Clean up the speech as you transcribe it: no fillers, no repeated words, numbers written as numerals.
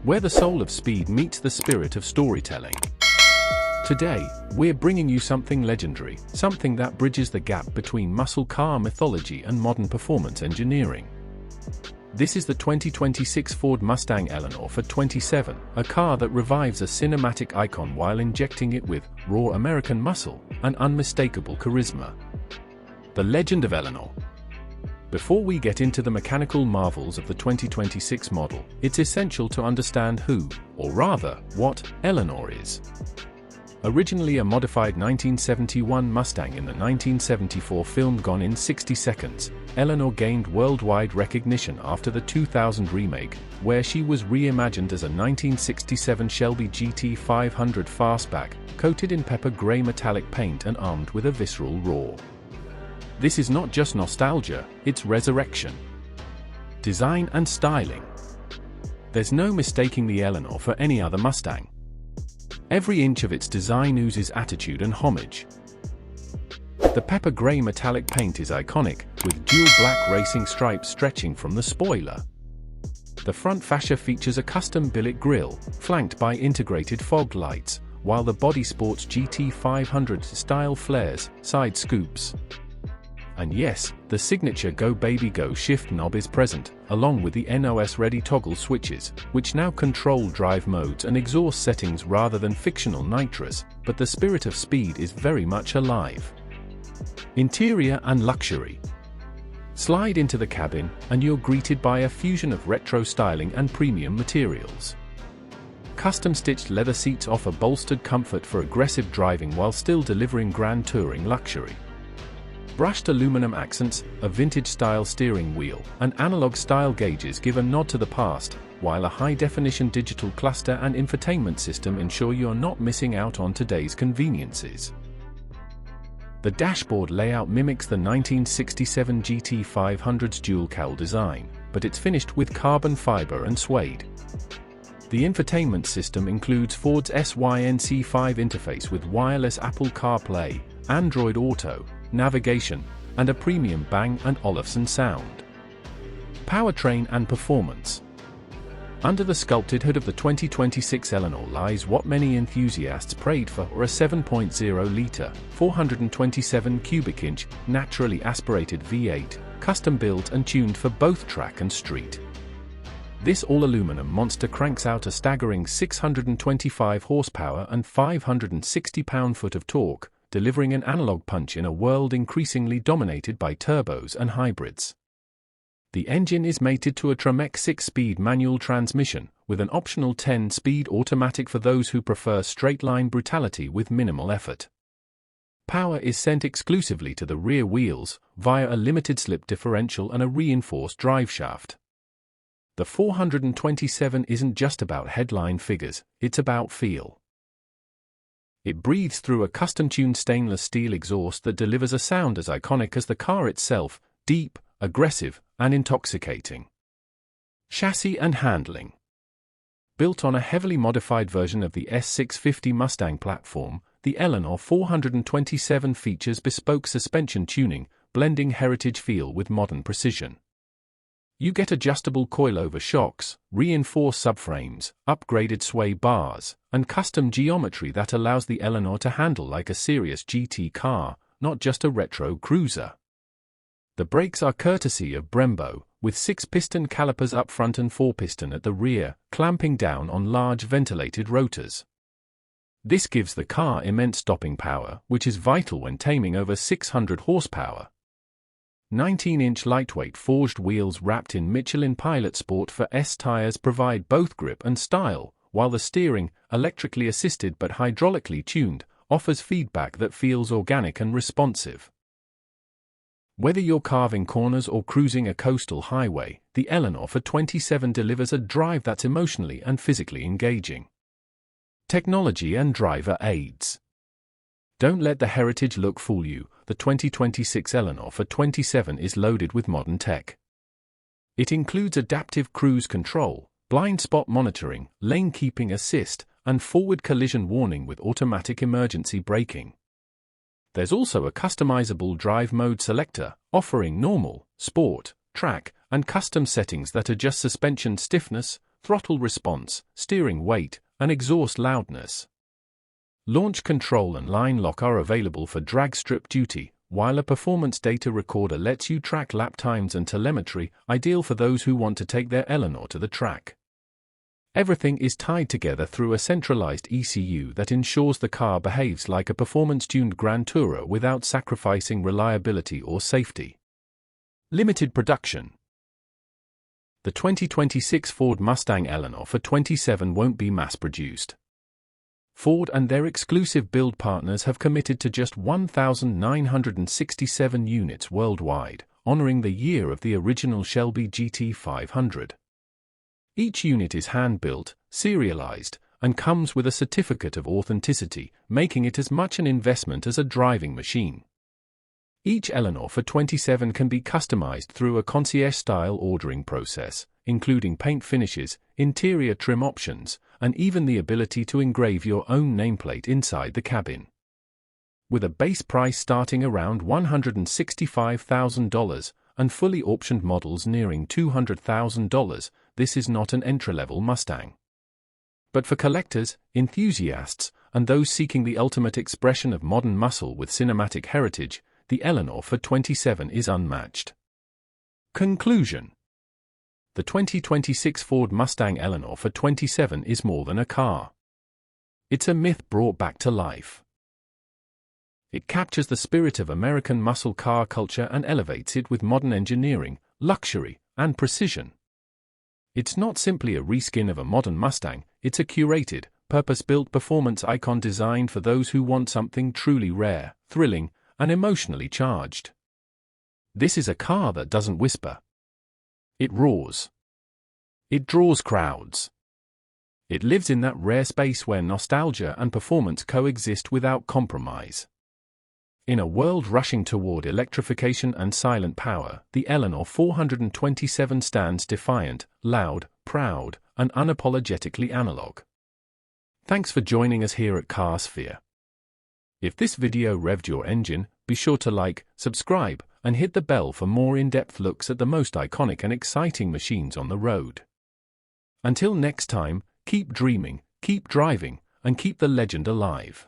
where the soul of speed meets the spirit of storytelling. Today, we're bringing you something legendary, something that bridges the gap between muscle car mythology and modern performance engineering. This is the 2026 Ford Mustang Eleanor for 27, a car that revives a cinematic icon while injecting it with raw American muscle and unmistakable charisma. The legend of Eleanor. Before we get into the mechanical marvels of the 2026 model, it's essential to understand who, or rather, what, Eleanor is. Originally a modified 1971 Mustang in the 1974 film Gone in 60 Seconds, Eleanor gained worldwide recognition after the 2000 remake, where she was reimagined as a 1967 Shelby GT 500 fastback, coated in pepper gray metallic paint and armed with a visceral roar. This is not just nostalgia, it's resurrection. Design and styling. There's no mistaking the Eleanor for any other Mustang. Every inch of its design oozes attitude and homage. The pepper gray metallic paint is iconic, with dual black racing stripes stretching from the spoiler. The front fascia features a custom billet grille, flanked by integrated fog lights, while the body sports GT 500 style flares, side scoops. And yes, the signature Go Baby Go shift knob is present, along with the NOS-ready toggle switches, which now control drive modes and exhaust settings rather than fictional nitrous, but the spirit of speed is very much alive. Interior and luxury. Slide into the cabin, and you're greeted by a fusion of retro styling and premium materials. Custom-stitched leather seats offer bolstered comfort for aggressive driving while still delivering grand touring luxury. Brushed aluminum accents, a vintage-style steering wheel, and analog-style gauges give a nod to the past, while a high-definition digital cluster and infotainment system ensure you're not missing out on today's conveniences. The dashboard layout mimics the 1967 GT 500's dual-cowl design, but it's finished with carbon fiber and suede. The infotainment system includes Ford's SYNC5 interface with wireless Apple CarPlay, Android Auto, navigation, and a premium Bang & Olufsen sound. Powertrain and performance. Under the sculpted hood of the 2026 Eleanor lies what many enthusiasts prayed for, a 7.0-litre, 427 cubic inch, naturally aspirated V8, custom-built and tuned for both track and street. This all-aluminum monster cranks out a staggering 625 horsepower and 560 pound-foot of torque, delivering an analog punch in a world increasingly dominated by turbos and hybrids. The engine is mated to a Tremec 6-speed manual transmission, with an optional 10-speed automatic for those who prefer straight-line brutality with minimal effort. Power is sent exclusively to the rear wheels, via a limited-slip differential and a reinforced driveshaft. The 427 isn't just about headline figures, it's about feel. It breathes through a custom-tuned stainless steel exhaust that delivers a sound as iconic as the car itself, deep, aggressive, and intoxicating. Chassis and handling. Built on a heavily modified version of the S650 Mustang platform, the Eleanor 427 features bespoke suspension tuning, blending heritage feel with modern precision. You get adjustable coilover shocks, reinforced subframes, upgraded sway bars, and custom geometry that allows the Eleanor to handle like a serious GT car, not just a retro cruiser. The brakes are courtesy of Brembo, with 6-piston calipers up front and 4-piston at the rear, clamping down on large ventilated rotors. This gives the car immense stopping power, which is vital when taming over 600 horsepower. 19-inch lightweight forged wheels wrapped in Michelin Pilot Sport for S tires provide both grip and style, while the steering, electrically assisted but hydraulically tuned, offers feedback that feels organic and responsive. Whether you're carving corners or cruising a coastal highway, the Eleanor for 27 delivers a drive that's emotionally and physically engaging. Technology and driver aids. Don't let the heritage look fool you. The 2026 Eleanor for 27 is loaded with modern tech. It includes adaptive cruise control, blind spot monitoring, lane keeping assist, and forward collision warning with automatic emergency braking. There's also a customizable drive mode selector, offering normal, sport, track, and custom settings that adjust suspension stiffness, throttle response, steering weight, and exhaust loudness. Launch control and line lock are available for drag strip duty, while a performance data recorder lets you track lap times and telemetry, ideal for those who want to take their Eleanor to the track. Everything is tied together through a centralized ECU that ensures the car behaves like a performance-tuned Grand Tourer without sacrificing reliability or safety. Limited production. The 2026 Ford Mustang Eleanor for 27 won't be mass-produced. Ford and their exclusive build partners have committed to just 1,967 units worldwide, honoring the year of the original Shelby GT500. Each unit is hand-built, serialized, and comes with a certificate of authenticity, making it as much an investment as a driving machine. Each Eleanor for 27 can be customized through a concierge-style ordering process, including paint finishes, interior trim options, and even the ability to engrave your own nameplate inside the cabin. With a base price starting around $165,000 and fully optioned models nearing $200,000, this is not an entry-level Mustang. But for collectors, enthusiasts, and those seeking the ultimate expression of modern muscle with cinematic heritage, the Eleanor for 27 is unmatched. Conclusion. The 2026 Ford Mustang Eleanor for 27 is more than a car. It's a myth brought back to life. It captures the spirit of American muscle car culture and elevates it with modern engineering, luxury, and precision. It's not simply a reskin of a modern Mustang, it's a curated, purpose-built performance icon designed for those who want something truly rare, thrilling, and emotionally charged. This is a car that doesn't whisper. It roars. It draws crowds. It lives in that rare space where nostalgia and performance coexist without compromise. In a world rushing toward electrification and silent power, the Eleanor 427 stands defiant, loud, proud, and unapologetically analog. Thanks for joining us here at CarSphere. If this video revved your engine, be sure to like, subscribe, and hit the bell for more in-depth looks at the most iconic and exciting machines on the road. Until next time, keep dreaming, keep driving, and keep the legend alive.